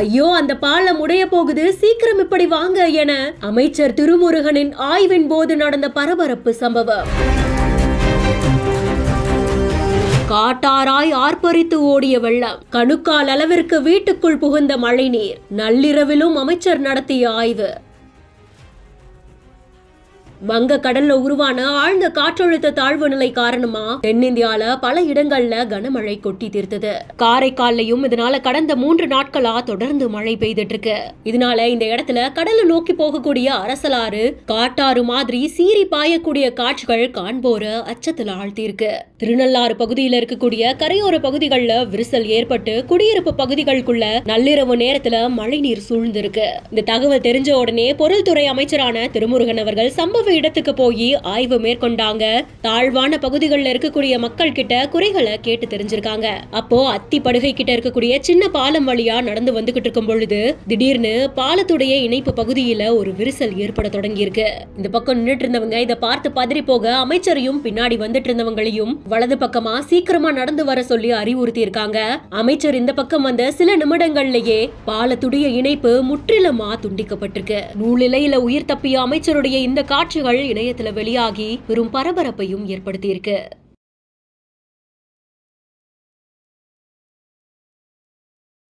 ஐயோ, அந்த பாலம் உடைய போகுது, சீக்கிரம் இப்படி வாங்க என அமைச்சர் திருமுருகனின் ஆய்வின் போது நடந்த பரபரப்பு சம்பவம். காட்டாராய் ஆர்ப்பரித்து ஓடிய வெள்ளம், கணுக்கால் அளவிற்கு வீட்டுக்குள் புகுந்த மழைநீர், நள்ளிரவிலும் அமைச்சர் நடத்திய ஆய்வு. வங்க கடல்ல உருவான ஆழ்ந்த காற்றழுத்த தாழ்வு நிலை காரணமா தென்னிந்தியால பல இடங்கள்ல கனமழை கொட்டி தீர்த்தது. காரைக்கால்லையும் இதனால கடந்த 3 நாட்களா தொடர்ந்து மழை பெய்துட்டு இருக்கு. இதனால இந்த இடத்துல கடலை நோக்கி போகக்கூடிய அரசலாறு, காட்டாறு மாதிரி சீறி பாயக்கூடிய காட்சிகள் காண்போர அச்சத்துல ஆழ்த்தியிருக்கு. திருநள்ளாறு பகுதியில இருக்கக்கூடிய கரையோர பகுதிகளில் விரிசல் ஏற்பட்டு குடியிருப்பு பகுதிகளுக்குள்ள நள்ளிரவு நேரத்துல மழை நீர் சூழ்ந்திருக்கு. இந்த தகவல் தெரிஞ்ச உடனே பொருள்துறை அமைச்சரான திருமுருகன் அவர்கள் சம்பவ இடத்துக்கு போய் ஆய்வு மேற்கொண்டாங்க. தாழ்வான பகுதிகளில் இருக்கக்கூடிய மக்கள் கிட்ட குறைகளை கேட்டு தெரிஞ்சிருக்காங்க. அப்போ அத்திப்படுகை கிட்ட இருக்கக்கூடிய சின்ன பாலம் வழியா நடந்து வந்துகிட்டு இருக்கும் பொழுது திடீர்னு பாலத்துடைய இணைப்பு பகுதியில ஒரு விரிசல் ஏற்பட தொடங்கி இருக்கு. இந்த பக்கம் நின்றுட்டு இருந்தவங்க இதை பார்த்து பதறி போக அமைச்சரையும் பின்னாடி வந்துட்டு இருந்தவங்களையும் வலது பக்கமா சீக்கிரமா நடந்து வர சொல்லி அறிவுறுத்தி இருக்காங்க. அமைச்சர் இந்த பக்கம் வந்த சில நிமிடங்கள்லயே பாலத்துடைய இணைப்பு முற்றிலுமா துண்டிக்கப்பட்டிருக்கு. நூலிலையில உயிர் தப்பிய அமைச்சருடைய இந்த காட்சிகள் இணையத்துல வெளியாகி பெரும் பரபரப்பையும் ஏற்படுத்தியிருக்கு.